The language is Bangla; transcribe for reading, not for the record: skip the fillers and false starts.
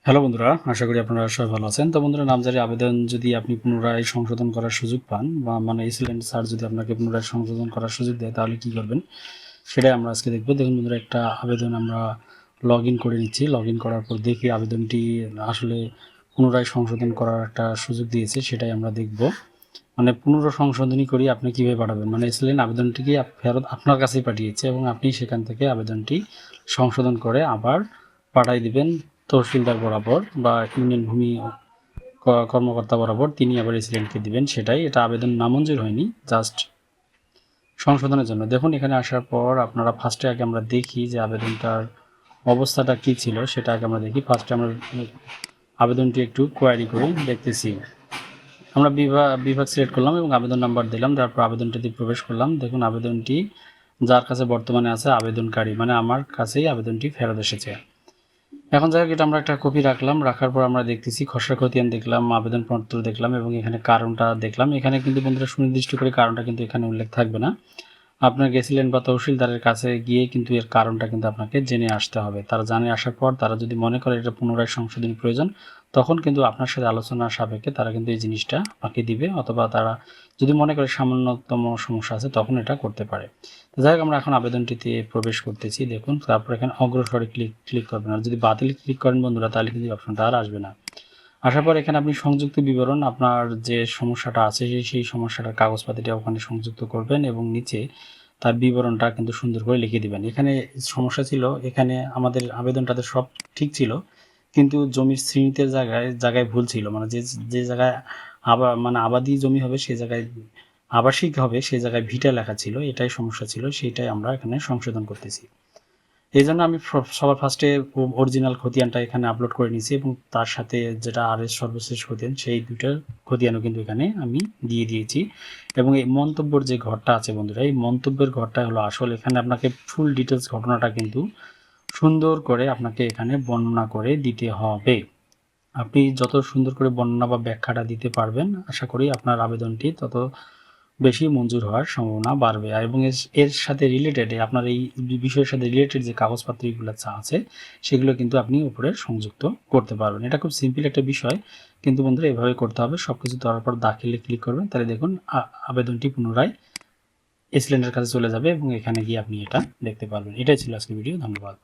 হ্যালো বন্ধুরা, আশা করি আপনারা সবাই ভালো আছেন। তো বন্ধুরা, নামজারি আবেদন যদি আপনি পুনরায় সংশোধন করার সুযোগ পান বা এসএলএন স্যার যদি আপনাকে পুনরায় সংশোধন করার সুযোগ দেয় তাহলে কি করবেন সেটাই আমরা আজকে দেখব। দেখুন বন্ধুরা, একটা আবেদন আমরা লগ ইন করে নিচ্ছি। লগ ইন করার পর দেখি আবেদনটি আসলে পুনরায় সংশোধন করার একটা সুযোগ দিয়েছে, সেটাই আমরা দেখব। পুনঃসংশোধনী করি আপনি কীভাবে পাঠাবেন, এসএলএন আবেদনটিকে ফেরত আপনার কাছেই পাঠিয়েছে এবং আপনি সেখান থেকে আবেদনটি সংশোধন করে আবার পাঠাই দিবেন তহসিলদার বরাবর বা ইউনিয়ন ভূমি কর্মকর্তা বরাবর, তিনি আবার এসএলএনকে দিবেন। সেটাই, এটা আবেদন নামঞ্জুর হয়নি, জাস্ট সংশোধনের জন্য। দেখুন, এখানে আসার পর আপনারা ফার্স্টে আগে আমরা দেখি যে আবেদনটার অবস্থাটা কী ছিল, সেটা আগে আমরা দেখি। ফার্স্টে আমরা আবেদনটি একটু কোয়ারি করে দেখতেছি। আমরা বিভাগ সিলেক্ট করলাম এবং আবেদন নাম্বার দিলাম, তারপর আবেদনটিতে প্রবেশ করলাম। দেখুন, আবেদনটি যার কাছে বর্তমানে আছে আবেদনকারী, আমার কাছেই আবেদনটি ফেরত এসেছে। এখন যাই হোক, এটা আমরা একটা কপি রাখলাম। রাখার পর আমরা দেখতেছি খসড়া খতিয়ান দেখলাম, আবেদনপত্র দেখলাম এবং এখানে কারণটা দেখলাম। এখানে কিন্তু বন্ধুরা সুনির্দিষ্ট করে কারণটা কিন্তু এখানে উল্লেখ থাকবে না। আপনার গেছিলেন বা তহসিলদারের কাছে গিয়ে কিন্তু এর কারণটা কিন্তু আপনাকে জেনে আসতে হবে। তারা জানে আসার পর তারা যদি মনে করে এটা পুনরায় সংশোধনী প্রয়োজন, তখন কিন্তু আপনার সাথে আলোচনা সাপেক্ষে তারা কিন্তু এই জিনিসটা আপনাকে দিবে, অথবা তারা যদি মনে করে সামান্যতম সমস্যা আছে তখন এটা করতে পারে। তো যাই হোক, আমরা এখন আবেদনটিতে প্রবেশ করতেছি। দেখুন, তারপর এখানে অগ্রসরে ক্লিক করবেন। আর যদি বাতিল ক্লিক করেন বন্ধুরা, তাহলে কিন্তু অপশনটা আর আসবে না। আসার পর এখানে আপনি সংযুক্ত বিবরণ, আপনার যে সমস্যাটা আছে সেই সমস্যাটার কাগজপাতিটা ওখানে সংযুক্ত করবেন এবং নিচে তার বিবরণটা কিন্তু সুন্দর করে লিখে দিবেন। এখানে সমস্যা ছিল, এখানে আমাদের আবেদনটাতে সব ঠিক ছিল, কিন্তু জমির শ্রেণীতে জায়গায় ভুল ছিল। যে যে জায়গায় আবাদি জমি হবে সেই জায়গায় আবাসিক হবে, সেই জায়গায় ভিটা লেখা ছিল, এটাই সমস্যা ছিল। সেটাই আমরা এখানে সংশোধন করতেছি। এই জন্য আমি সবার ফার্স্টে অরিজিনাল খতিয়ানটা এখানে আপলোড করে নিয়েছি এবং তার সাথে যেটা আরএস সর্বশেষ খতিয়ান, সেই দুইটার খতিয়ানও কিন্তু এখানে আমি দিয়ে দিয়েছি। এবং এই মন্তব্যের যে ঘরটা আছে বন্ধুরা, এই মন্তব্যের ঘরটা হলো আসল। এখানে আপনাকে ফুল ডিটেলস ঘটনাটা কিন্তু সুন্দর করে আপনাকে এখানে বর্ণনা করে দিতে হবে। আপনি যত সুন্দর করে বর্ণনা বা ব্যাখ্যাটা দিতে পারবেন, আশা করি আপনার আবেদনটি তত বেশি মঞ্জুর হওয়ার সম্ভাবনা বাড়বে। এবং এর সাথে রিলেটেড, আপনার এই বিষয়ের সাথে রিলেটেড যে কাগজপত্রগুলো আছে সেগুলো কিন্তু আপনি উপরে সংযুক্ত করতে পারবেন। এটা খুব সিম্পল একটা বিষয়, কিন্তু বন্ধুরা এভাবে করতে হবে। সব কিছু দেওয়ার পর দাখিলে ক্লিক করবেন, তাহলে দেখুন আবেদনটি পুনরায় এসএলএনের কাছে চলে যাবে এবং এখানে গিয়ে আপনি এটা দেখতে পারবেন। এটাই ছিল আজকের ভিডিও। ধন্যবাদ।